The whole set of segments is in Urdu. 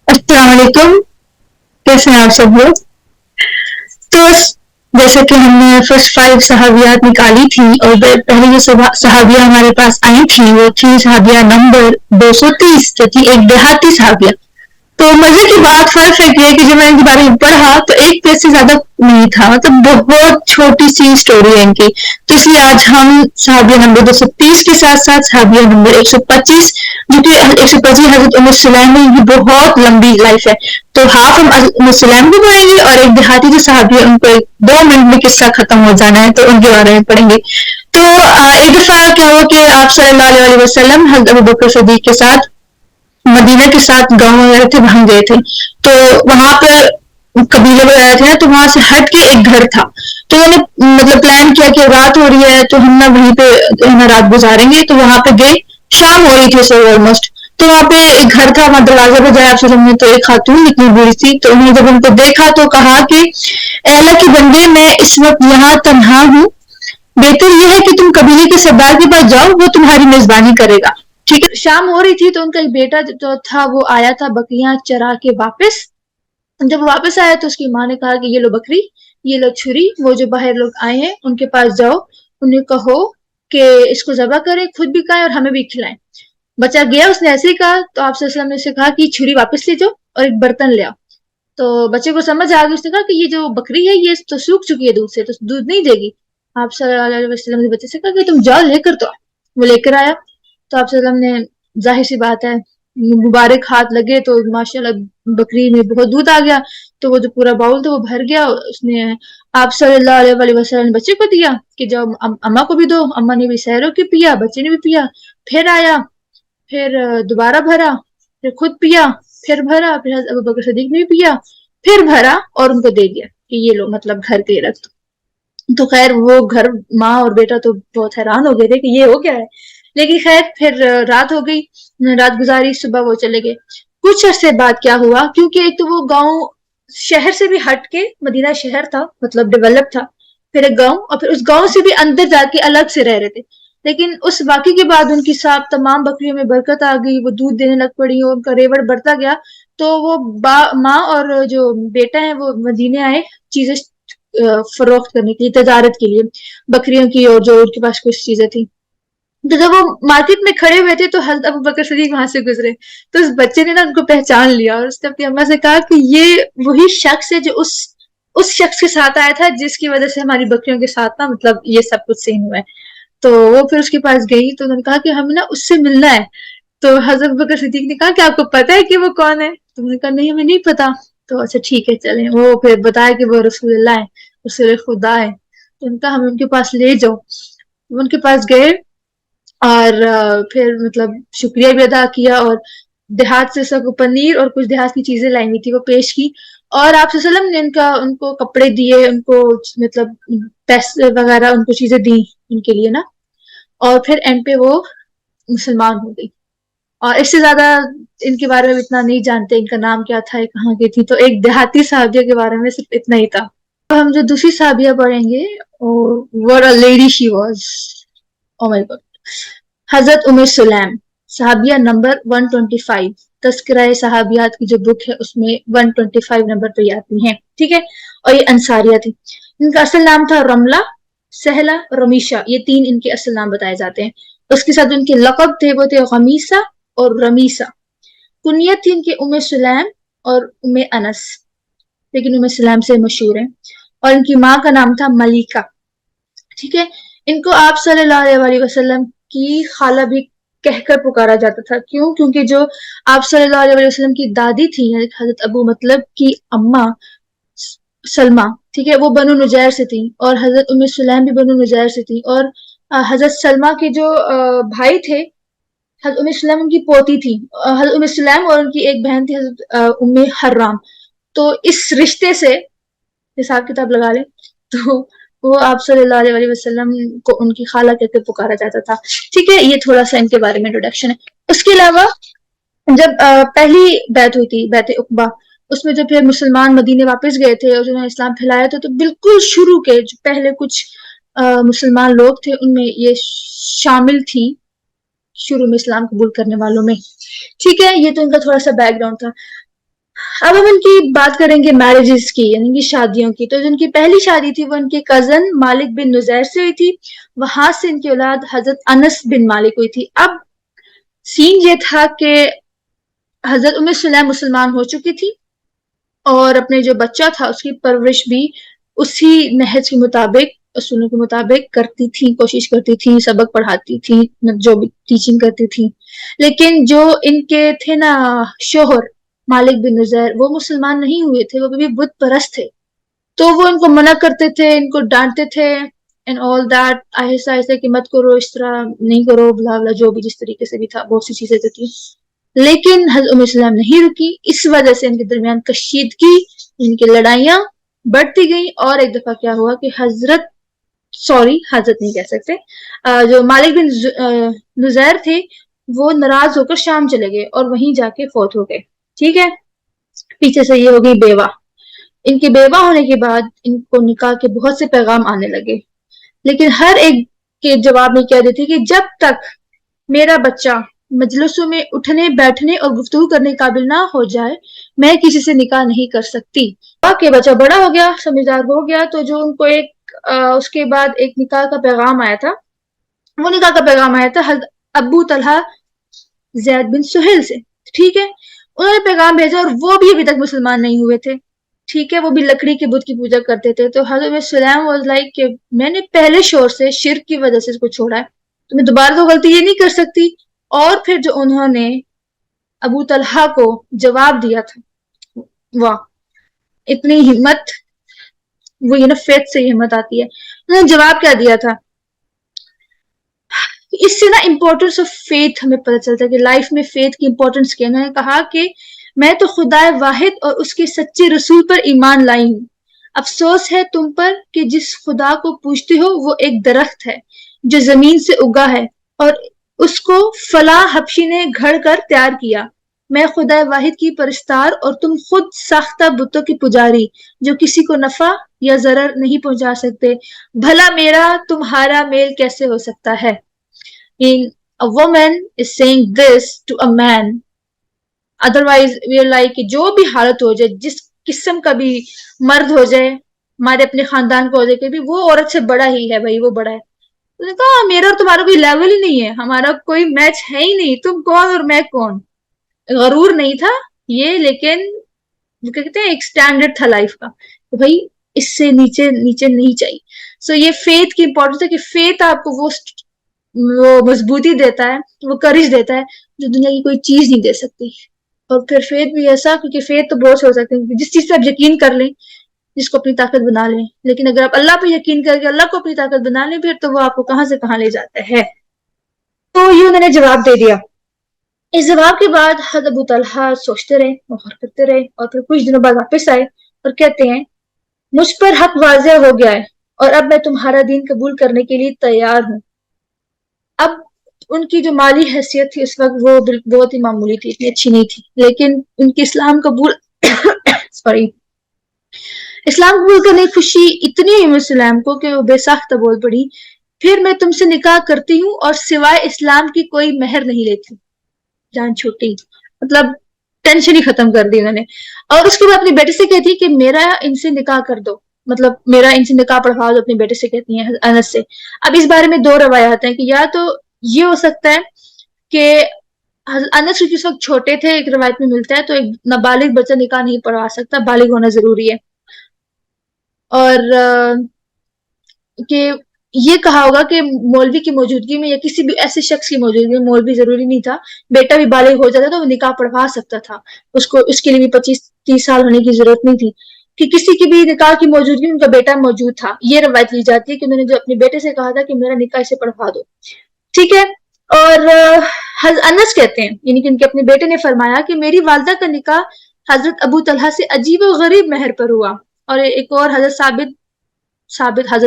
السلام علیکم. کیسے ہیں آپ سب لوگ؟ تو جیسے کہ ہم نے فرسٹ 5 صحابیات نکالی تھی اور پہلے جو صحابیہ ہمارے پاس آئی تھی وہ تھی صحابیہ نمبر 230 جو تھی ایک دیہاتی صحابیہ. تو مزے کی بات فرق ہے کہ جب میں ان کے بارے میں پڑھا تو ایک پیج سے زیادہ نہیں تھا، مطلب بہت چھوٹی سی اسٹوری ہے ان کی. تو اس لیے آج ہم صحابیہ نمبر 230 کے ساتھ ساتھ صحابیہ نمبر 125 جو کہ 125 حضرت ام سلیم ہے، یہ بہت لمبی لائف ہے. تو ہاف ہم ام سلیم کو پڑھیں گے اور ایک دیہاتی جو صحابی ہے ان کو 2 منٹ میں قصہ ختم ہو جانا ہے تو ان کے بارے میں پڑھیں گے. تو ایک دفعہ کیا ہوا کہ آپ صلی اللہ علیہ وسلم حضرت ابوبکر صدیق کے ساتھ مدینہ کے ساتھ گاؤں وغیرہ تھے وہاں گئے تھے. تو وہاں پہ قبیلے وغیرہ تھے تو وہاں سے ہٹ کے ایک گھر تھا. تو انہوں نے مطلب پلان کیا کہ رات ہو رہی ہے تو ہم نہ وہیں پہ رات گزاریں گے. تو وہاں پہ گئے، شام ہو رہی تھی سو آلموسٹ. تو وہاں پہ ایک گھر تھا، وہاں دروازے پہ جایا آپ نے تو ایک خاتون اتنی بوڑھی تھی. تو انہوں نے جب ان کو دیکھا تو کہا کہ اے اللہ کے بندے میں اس وقت یہاں تنہا ہوں، بہتر یہ ہے کہ تم قبیلے کے سردار کے پاس جاؤ، وہ تمہاری میزبانی کرے گا. ٹھیک ہے. شام ہو رہی تھی تو ان کا ایک بیٹا جو تھا وہ آیا تھا بکریاں چرا کے واپس. جب وہ واپس آیا تو اس کی ماں نے کہا کہ یہ لو بکری، یہ لو چھری، وہ جو باہر لوگ آئے ہیں ان کے پاس جاؤ، انہیں کہو کہ اس کو ذبح کریں، خود بھی کھائیں اور ہمیں بھی کھلائیں. بچہ گیا، اس نے ایسے ہی کہا تو آپ صلی اللہ علیہ وسلم نے اسے کہا کہ چھری واپس لے جاؤ اور ایک برتن لے آؤ. تو بچے کو سمجھ آ گئی، اس نے کہا کہ یہ جو بکری ہے یہ تو سوکھ چکی ہے دودھ سے، تو دودھ نہیں دے گی. آپ صلی اللہ علیہ وسلم نے بچے سے کہا کہ تم جاؤ لے کر تو. وہ لے کر آیا تو آپ صلی اللہ علیہ وسلم نے ظاہر سی بات ہے مبارک ہاتھ لگے تو ماشاءاللہ بکری میں بہت دودھ آ گیا. تو وہ جو پورا باؤل تھا وہ بھر گیا. اس نے آپ صلی اللہ علیہ وسلم نے بچے کو دیا کہ جب اماں کو بھی دو. اماں نے بھی سحروں کے پیا، بچے نے بھی پیا. پھر آیا، پھر دوبارہ بھرا، پھر خود پیا، پھر بھرا، پھر ابوبکر صدیق نے بھی پیا، پھر بھرا اور ان کو دے دیا کہ یہ لو مطلب گھر کے رکھ. تو خیر وہ گھر ماں اور بیٹا تو بہت حیران ہو گئے تھے کہ یہ ہو گیا ہے. لیکن خیر پھر رات ہو گئی، رات گزاری، صبح وہ چلے گئے. کچھ عرصے بعد کیا ہوا، کیونکہ ایک تو وہ گاؤں شہر سے بھی ہٹ کے مدینہ شہر تھا، مطلب ڈیولپ تھا، پھر ایک گاؤں، اور پھر اس گاؤں سے بھی اندر جا کے الگ سے رہ رہے تھے. لیکن اس واقعے کے بعد ان کی ساتھ تمام بکریوں میں برکت آ گئی، وہ دودھ دینے لگ پڑی، ان کا ریوڑ بڑھتا گیا. تو وہ ماں اور جو بیٹا ہے وہ مدینے آئے چیزیں فروخت کرنے کے لیے، تجارت کے لیے، بکریوں کی اور جو ان کے پاس کچھ چیزیں تھیں. تو جب وہ مارکیٹ میں کھڑے ہوئے تھے تو حضرت ابوبکر صدیق وہاں سے گزرے. تو اس بچے نے نا ان کو پہچان لیا اور اس نے اپنی اماں سے کہا کہ یہ وہی شخص ہے جو اس شخص کے ساتھ آیا تھا جس کی وجہ سے ہماری بکریوں کے ساتھ نا مطلب یہ سب کچھ سین ہوا ہے. تو وہ پھر اس کے پاس گئی تو انہوں نے کہا کہ ہمیں نا اس سے ملنا ہے. تو حضرت بکر صدیق نے کہا کہ آپ کو پتا ہے کہ وہ کون ہے؟ تو انہوں نے کہا نہیں ہمیں نہیں پتا. تو اچھا ٹھیک ہے چلیں. وہ پھر بتایا کہ وہ رسول اللہ ہے، رسول خدا ہے. تو ان کا ہمیں ان کے پاس لے جاؤ. ان کے پاس گئے اور پھر مطلب شکریہ بھی ادا کیا اور دیہات سے سب پنیر اور کچھ دیہات کی چیزیں لائی ہوئی تھی وہ پیش کی. اور آپ صلی اللہ علیہ وسلم نے ان کو کپڑے دیے، ان کو مطلب پیسے وغیرہ ان کو چیزیں دی ان کے لیے نا. اور پھر اینڈ پہ وہ مسلمان ہو گئی. اور اس سے زیادہ ان کے بارے میں اتنا نہیں جانتے ان کا نام کیا تھا، کہاں کی تھی. تو ایک دیہاتی صحابیہ کے بارے میں صرف اتنا ہی تھا. ہم جو دوسری صحابیہ پڑھیں گے what a lady she was. oh my god. حضرت ام سلیم صحابیہ نمبر 125. تذکرہ صحابیات کی جو بک ہے اس میں 125 نمبر پہ آتی ہیں. ٹھیک ہے. اور یہ انصاریہ تھی. ان کا اصل نام تھا رملہ، سہلہ، رمیشہ. یہ 3 ان کے اصل نام بتائے جاتے ہیں. اس کے ساتھ ان کے لقب تھے وہ تھے غمیسہ اور رمیسہ. کنیت تھی ان کی ام سلیم اور ام انس، لیکن ام سلیم سے مشہور ہیں. اور ان کی ماں کا نام تھا ملیکہ. ٹھیک ہے. ان کو آپ صلی اللہ علیہ وسلم کی خالہ بھی کہہ کر پکارا جاتا تھا. کیوں؟ کیونکہ جو آپ صلی اللہ علیہ وسلم کی دادی تھی حضرت ابو مطلب کی اماں سلمہ، ٹھیک ہے، وہ بنو نجیر سے تھی اور حضرت ام سلیم بھی بنو نجیر سے تھی. اور حضرت سلمہ کے جو بھائی تھے حضرت ام سلیم ان کی پوتی تھی. حضرت ام سلیم اور ان کی ایک بہن تھی حضرت ام حرام. تو اس رشتے سے حساب کتاب لگا لیں تو وہ آپ صلی اللہ علیہ وسلم کو ان کی خالہ کہہ کے پکارا جاتا تھا. ٹھیک ہے. یہ تھوڑا سا ان کے بارے میں انٹروڈکشن ہے. اس کے علاوہ جب پہلی بیعت ہوئی تھی، بیعت عقبہ، اس میں جو پھر مسلمان مدینے واپس گئے تھے اور جنہوں نے اسلام پھیلایا تھا، تو بالکل شروع کے جو پہلے کچھ مسلمان لوگ تھے ان میں یہ شامل تھی شروع میں اسلام قبول کرنے والوں میں. ٹھیک ہے, یہ تو ان کا تھوڑا سا بیک گراؤنڈ تھا. اب ہم ان کی بات کریں گے میرجز کی, یعنی کہ شادیوں کی. تو جو ان کی پہلی شادی تھی وہ ان کے کزن مالک بن نزیر سے ہوئی تھی. وہاں سے ان کی اولاد حضرت انس بن مالک ہوئی تھی. اب سین یہ تھا کہ حضرت ام سلیم مسلمان ہو چکی تھی اور اپنے جو بچہ تھا اس کی پرورش بھی اسی نہج کے مطابق, اصولوں کے مطابق کرتی تھی, کوشش کرتی تھی, سبق پڑھاتی تھی, جو بھی ٹیچنگ کرتی تھی. لیکن جو ان کے تھے نا شوہر مالک بن نزیر, وہ مسلمان نہیں ہوئے تھے, وہ بھی بت پرست تھے. تو وہ ان کو منع کرتے تھے, ان کو ڈانٹتے تھے اینڈ آل دیٹ, آہستہ آہستہ کہ مت کرو, اس طرح نہیں کرو, بلا بلا, جو بھی جس طریقے سے بھی تھا, بہت سی چیزیں تھی. لیکن حضرت ام السلام نہیں رکی. اس وجہ سے ان کے درمیان کشیدگی, ان کی لڑائیاں بڑھتی گئیں. اور ایک دفعہ کیا ہوا کہ حضرت نہیں کہہ سکتے, جو مالک بن نزیر تھے وہ ناراض ہو کر شام چلے گئے اور وہیں جا کے فوت ہو گئے. ٹھیک ہے, پیچھے سے یہ ہو گئی بیوہ. ان کی بیوہ ہونے کے بعد ان کو نکاح کے بہت سے پیغام آنے لگے, لیکن ہر ایک کے جواب میں کہہ دیتی کہ جب تک میرا بچہ مجلسوں میں اٹھنے بیٹھنے اور گفتگو کرنے قابل نہ ہو جائے میں کسی سے نکاح نہیں کر سکتی. کہ بچہ بڑا ہو گیا, سمجھدار ہو گیا, تو جو ان کو اس کے بعد ایک نکاح کا پیغام آیا تھا, وہ نکاح کا پیغام آیا تھا حضرت ابو طلحہ زید بن سہیل سے. ٹھیک ہے, انہوں نے پیغام بھیجا اور وہ بھی ابھی تک مسلمان نہیں ہوئے تھے. ٹھیک ہے, وہ بھی لکڑی کے بت کی پوجا کرتے تھے. تو حضرت سلیم واز لائک کہ میں نے پہلے شور سے شرک کی وجہ سے اس کو چھوڑا ہے, تو میں دوبارہ تو غلطی یہ نہیں کر سکتی. اور پھر جو انہوں نے ابو طلحہ کو جواب دیا تھا, واہ اتنی ہمت, وہ یہ نا فیتھ سے ہی ہمت آتی ہے. انہوں نے جواب کیا دیا تھا, اس سے نا امپورٹنس آف فیتھ ہمیں پتہ چلتا ہے کہ لائف میں فیتھ کی امپورٹنس کیا. انہوں نے کہا کہ میں تو خدا واحد اور اس کے سچے رسول پر ایمان لائی ہوں. افسوس ہے تم پر کہ جس خدا کو پوجتے ہو وہ ایک درخت ہے جو زمین سے اگا ہے اور اس کو فلاں حبشی نے گھڑ کر تیار کیا. میں خدا واحد کی پرستار اور تم خود ساختہ بتوں کی پجاری جو کسی کو نفع یا ضرر نہیں پہنچا سکتے. بھلا میرا تمہارا میل کیسے ہو سکتا ہے. A woman is saying this to a man. Otherwise we are like جو بھی حالت ہو جائے, جس قسم کا بھی مرد ہو جائے, ہمارے اپنے خاندان کو ہو جائے کہ بھی وہ عورت سے بڑا ہی ہے, بھائی وہ بڑا ہے. تو نے کہا میرا اور تمہارا کوئی لیول ہی نہیں ہے, ہمارا کوئی میچ ہے ہی نہیں, تم کون اور میں کون. غرور نہیں تھا یہ, لیکن جو کہتے ہیں ایک سٹینڈرڈ تھا لائف کا, تو بھائی اس سے نیچے نہیں چاہیے. سو یہ فیتھ کی امپورٹنس ہے کہ فیتھ آپ کو وہ مضبوطی دیتا ہے, وہ کرج دیتا ہے جو دنیا کی کوئی چیز نہیں دے سکتی. اور پھر فیتھ بھی ایسا, کیونکہ فیتھ تو بہت سے ہو سکتے ہیں, جس چیز پہ آپ یقین کر لیں, جس کو اپنی طاقت بنا لیں. لیکن اگر آپ اللہ پہ یقین کر کے اللہ کو اپنی طاقت بنا لیں پھر تو وہ آپ کو کہاں سے کہاں لے جاتا ہے. تو یہ انہوں نے جواب دے دیا. اس جواب کے بعد حضرت ابو طلحہ سوچتے رہے, غور کرتے رہے, اور پھر کچھ دنوں بعد واپس آئے اور کہتے ہیں مجھ پر حق واضح ہو گیا ہے اور اب میں تمہارا دین قبول کرنے کے لیے تیار ہوں. اب ان کی جو مالی حیثیت تھی اس وقت وہ بہت ہی معمولی تھی, اتنی اچھی نہیں تھی, لیکن ان کی اسلام قبول اسلام قبول کرنے کی خوشی اتنی ہوئی مسلم کو کہ وہ بے ساختہ بول پڑی, پھر میں تم سے نکاح کرتی ہوں اور سوائے اسلام کی کوئی مہر نہیں لیتی. جان چھوٹی, مطلب ٹینشن ہی ختم کر دی انہوں نے. اور اس کے بعد اپنی بیٹی سے کہتی کہ میرا ان سے نکاح کر دو, مطلب میرا ان سے نکاح پڑھوا دو. اپنی بیٹے سے کہتی ہیں انس سے. اب اس بارے میں دو روایات ہیں کہ یا تو یہ ہو سکتا ہے کہ انس کیونکہ اس وقت چھوٹے تھے, ایک روایت میں ملتا ہے, تو ایک نابالغ بچہ نکاح نہیں پڑھوا سکتا, بالغ ہونا ضروری ہے. اور کہ یہ کہا ہوگا کہ مولوی کی موجودگی میں یا کسی بھی ایسے شخص کی موجودگی میں, مولوی ضروری نہیں تھا, بیٹا بھی بالغ ہو جاتا تو وہ نکاح پڑھوا سکتا تھا, اس کے لیے بھی 25-30 سال ہونے کی ضرورت نہیں تھی, کہ کسی کی بھی نکاح کی موجودگی میں ان کا بیٹا موجود تھا. یہ روایت لی جاتی ہے کہ انہوں نے جو اپنے بیٹے سے کہا تھا کہ میرا نکاح اسے پڑھوا دو. ٹھیک ہے, اور حضرت انس کہتے ہیں یعنی کہ ان کے اپنے بیٹے نے فرمایا کہ میری والدہ کا نکاح حضرت ابو طلحہ سے عجیب و غریب مہر پر ہوا. اور ایک اور حضرت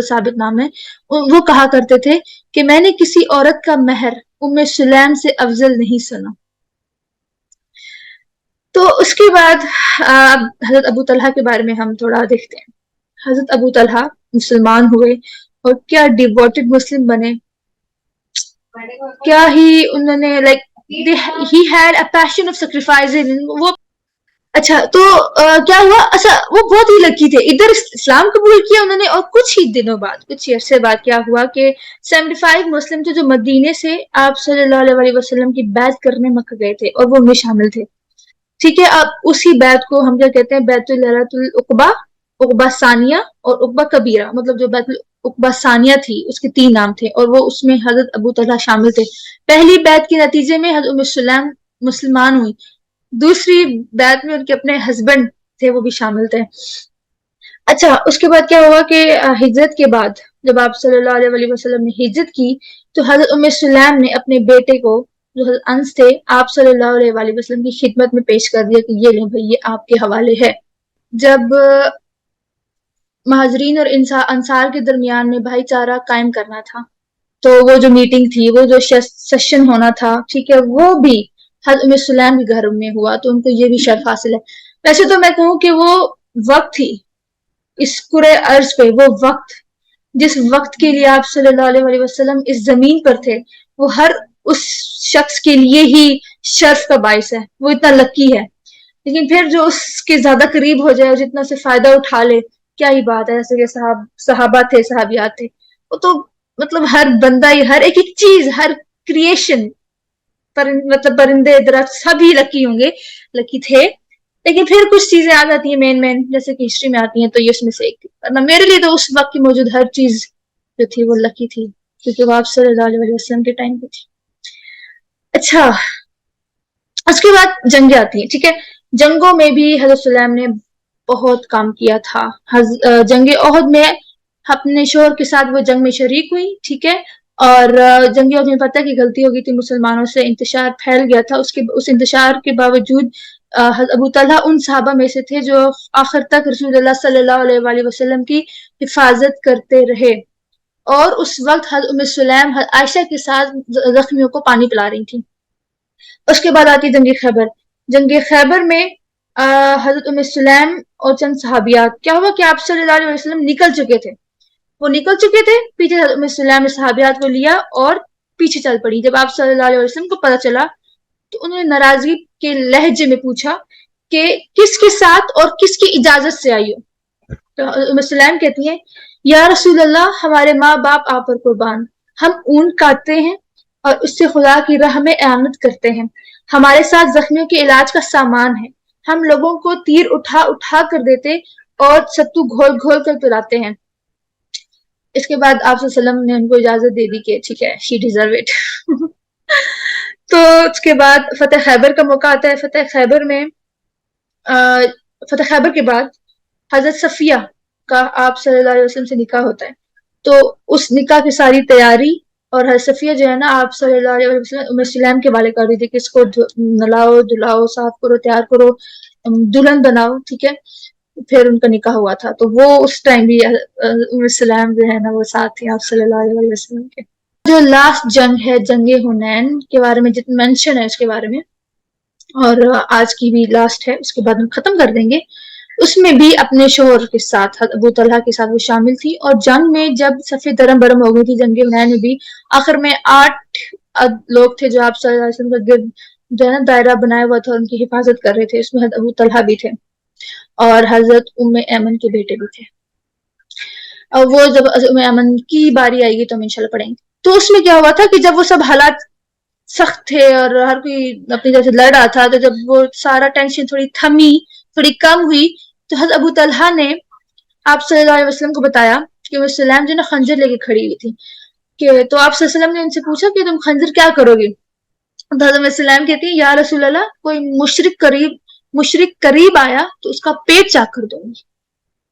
ثابت نام ہے, وہ کہا کرتے تھے کہ میں نے کسی عورت کا مہر ام سلیم سے افضل نہیں سنا. تو اس کے بعد حضرت ابو طلحہ کے بارے میں ہم تھوڑا دیکھتے ہیں. حضرت ابو طلحہ مسلمان ہوئے اور کیا ڈیووٹڈ مسلم بنے. کیا ہی انہوں نے he had a passion of sacrificing. وہ اچھا تو کیا ہوا، اچھا وہ بہت ہی لکی تھے، ادھر اسلام قبول کیا انہوں نے، اور کچھ ہی دنوں بعد، کچھ ہی عرصے بعد کیا ہوا کہ 75 مسلم تھے جو مدینے سے آپ صلی اللہ علیہ وسلم کی بیعت کرنے مکہ گئے تھے، اور وہ ان میں شامل تھے. ٹھیک ہے، اب اسی بیعت کو ہم کیا کہتے ہیں، بیعت العقبہ، عقبہ ثانیہ اور عقبہ کبیرہ. مطلب جو بیعت العقبہ ثانیہ تھی اس کے 3 نام تھے، اور وہ اس میں حضرت ابو طلحہ شامل تھے. پہلی بیعت کے نتیجے میں حضرت ام سلیم مسلمان ہوئی، دوسری بیعت میں ان کے اپنے ہسبینڈ تھے وہ بھی شامل تھے. اچھا اس کے بعد کیا ہوا کہ ہجرت کے بعد جب آپ صلی اللہ علیہ وسلم نے ہجرت کی تو حضرت ام سلیم نے اپنے بیٹے کو جو حضرت انس تھے آپ صلی اللہ علیہ وسلم کی خدمت میں پیش کر دیا کہ یہ لیں بھائی، یہ آپ کے حوالے ہے. جب مہاجرین اور انصار کے درمیان میں بھائی چارہ قائم کرنا تھا، تو وہ جو میٹنگ تھی، وہ جو سیشن ہونا تھا، ٹھیک ہے، وہ بھی حضرت ام سلیم کے گھر میں ہوا، تو ان کو یہ بھی شرف حاصل ہے. ویسے تو میں کہوں کہ وہ وقت تھی اس کرے ارض پہ، وہ وقت جس وقت کے لیے آپ صلی اللہ علیہ وسلم اس زمین پر تھے، وہ ہر اس شخص کے لیے ہی شرف کا باعث ہے، وہ اتنا لکی ہے. لیکن پھر جو اس کے زیادہ قریب ہو جائے اور جتنا سے فائدہ اٹھا لے، کیا ہی بات ہے. جیسے کہ صحابہ تھے، صحابیات تھے، وہ تو مطلب ہر بندہ ہی، ہر ایک چیز، ہر کریشن، مطلب پرندے درخت سب ہی لکی ہوں گے، لکی تھے. لیکن پھر کچھ چیزیں آ جاتی ہیں مین جیسے کہ ہسٹری میں آتی ہیں، تو یہ اس میں سے ایک تھی. ورنہ میرے لیے تو اس وقت کی موجود ہر چیز جو تھی وہ لکی تھی، کیونکہ وہ آپ صلی اللہ علیہ وسلم کے ٹائم پہ تھی. اچھا اس کے بعد جنگیں آتی ہیں. ٹھیک ہے، جنگوں میں بھی حضرت سلیم نے بہت کام کیا تھا. جنگ احد میں اپنے شوہر کے ساتھ وہ جنگ میں شریک ہوئی. ٹھیک ہے، اور جنگ احد میں پتہ کہ غلطی ہو گئی تھی، مسلمانوں سے انتشار پھیل گیا تھا. اس انتشار کے باوجود ابو طلحہ ان صحابہ میں سے تھے جو آخر تک رسول اللہ صلی اللہ علیہ وسلم کی حفاظت کرتے رہے. اور اس وقت حضرت ام سلیم عائشہ کے ساتھ زخمیوں کو پانی پلا رہی تھی. اس کے بعد آتی جنگ خیبر. جنگ خیبر میں حضرت ام سلیم اور چند صحابیات، کیا ہوا کہ آپ صلی اللہ علیہ وسلم نکل چکے تھے، وہ نکل چکے تھے پیچھے. حضرت ام سلیم نے صحابیات کو لیا اور پیچھے چل پڑی. جب آپ صلی اللہ علیہ وسلم کو پتہ چلا تو انہوں نے ناراضگی کے لہجے میں پوچھا کہ کس کے ساتھ اور کس کی اجازت سے آئی ہو. تو ام سلیم کہتی ہیں، یا رسول اللہ، ہمارے ماں باپ آپ پر قربان، ہم اونٹ کاٹتے ہیں اور اس سے خدا کی راہ میں اعانت کرتے ہیں. ہمارے ساتھ زخمیوں کے علاج کا سامان ہے. ہم لوگوں کو تیر اٹھا اٹھا کر دیتے اور ستو گھول گھول کر پلاتے ہیں. اس کے بعد آپ صلی اللہ علیہ وسلم نے ان کو اجازت دے دی کہ ٹھیک ہے، شی ڈیزرو اٹ. تو اس کے بعد فتح خیبر کا موقع آتا ہے. فتح خیبر کے بعد حضرت صفیہ کا آپ صلی اللہ علیہ وسلم سے نکاح ہوتا ہے. تو اس نکاح کی ساری تیاری، اور حضرت صفیہ جو ہے نا آپ صلی اللہ علیہ وسلم ام سلیم کے والے کر رہی تھی کہ اس کو نلاؤ دلاؤ، صاف کرو، تیار کرو، دلہن بناؤ. ٹھیک ہے، پھر ان کا نکاح ہوا تھا. تو وہ اس ٹائم بھی ام سلیم جو ہے نا وہ ساتھ تھی آپ صلی اللہ علیہ وسلم کے. جو لاسٹ جنگ ہے، جنگ حنین کے بارے میں جتنا مینشن ہے اس کے بارے میں، اور آج کی بھی لاسٹ ہے، اس کے بعد ہم ختم کر دیں گے. اس میں بھی اپنے شوہر کے ساتھ ابو طلحہ کے ساتھ وہ شامل تھی. اور جنگ میں جب صفیں درم برم ہو گئی تھی جنگ حنین میں بھی، آخر میں 8 لوگ تھے جو آپ صلی اللہ علیہ وسلم کا گرد جو ہے نا دائرہ بنایا ہوا تھا، ان کی حفاظت کر رہے تھے. اس میں حضرت ابو طلحہ بھی تھے اور حضرت ام ایمن کے بیٹے بھی تھے. اور وہ جب ام ایمن کی باری آئے گی تو ہم انشاءاللہ پڑھیں گے. تو اس میں کیا ہوا تھا کہ جب وہ سب حالات سخت تھے اور ہر کوئی اپنی طرف سے لڑ رہا تھا، تو جب وہ سارا ٹینشن تھوڑی تھمی، تھوڑی کم ہوئی، تو حضرت ابو طلحہ نے آپ صلی اللہ علیہ وسلم کو بتایا کہ وہ سلیم جو نا خنجر لے کے کھڑی ہوئی تھی. کہ تو آپ صلی اللہ علیہ وسلم نے ان سے پوچھا کہ تم خنجر کیا کرو گے؟ تو حضرت سلیم کہتی ہیں، یا رسول اللہ، کوئی مشرک قریب آیا تو اس کا پیٹ چاک کر دوں گی.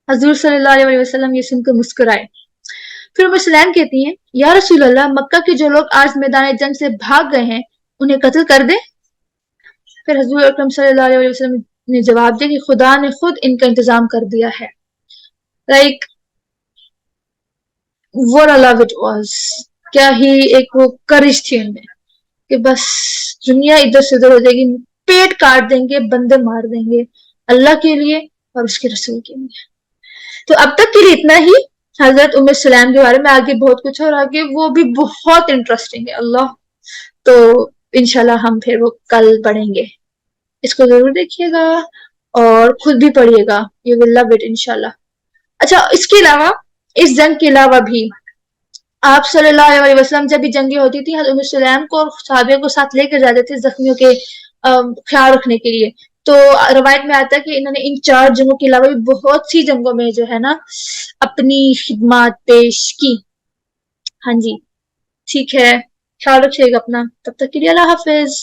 حضور صلی اللہ علیہ وسلم یہ سن کر مسکرائے. پھر ام سلیم کہتی ہیں، یا رسول اللہ، مکہ کے جو لوگ آج میدان جنگ سے بھاگ گئے ہیں انہیں قتل کر دیں؟ پھر حضور اکرم صلی اللہ علیہ وسلم نے جواب دیا کہ خدا نے خود ان کا انتظام کر دیا ہے. Like what a love it was. کیا ہی ایک وہ کرش تھی ان میں کہ بس دنیا ادھر سے ادھر ہو جائے گی، پیٹ کاٹ دیں گے، بندے مار دیں گے اللہ کے لیے اور اس کے رسول کے لیے. تو اب تک کے لیے اتنا ہی. حضرت ام سلیم کے بارے میں آگے بہت کچھ اور آگے وہ بھی بہت انٹرسٹنگ ہے اللہ. تو انشاءاللہ ہم پھر وہ کل پڑھیں گے. اس کو ضرور دیکھیے گا اور خود بھی پڑھیے گا. یو ول لو اٹ انشاءاللہ. اچھا اس کے علاوہ اس جنگ کے علاوہ بھی آپ صلی اللہ علیہ وسلم جب بھی جنگیں ہوتی تھی حضرت سلیم کو اور صحابیوں کو ساتھ لے کر جاتے تھے زخمیوں کے خیال رکھنے کے لیے. تو روایت میں آتا ہے کہ انہوں نے ان 4 جنگوں کے علاوہ بھی بہت سی جنگوں میں جو ہے نا اپنی خدمات پیش کی. ہاں جی ٹھیک ہے خیال رکھیے گا اپنا. تب تک کے لیے اللہ حافظ.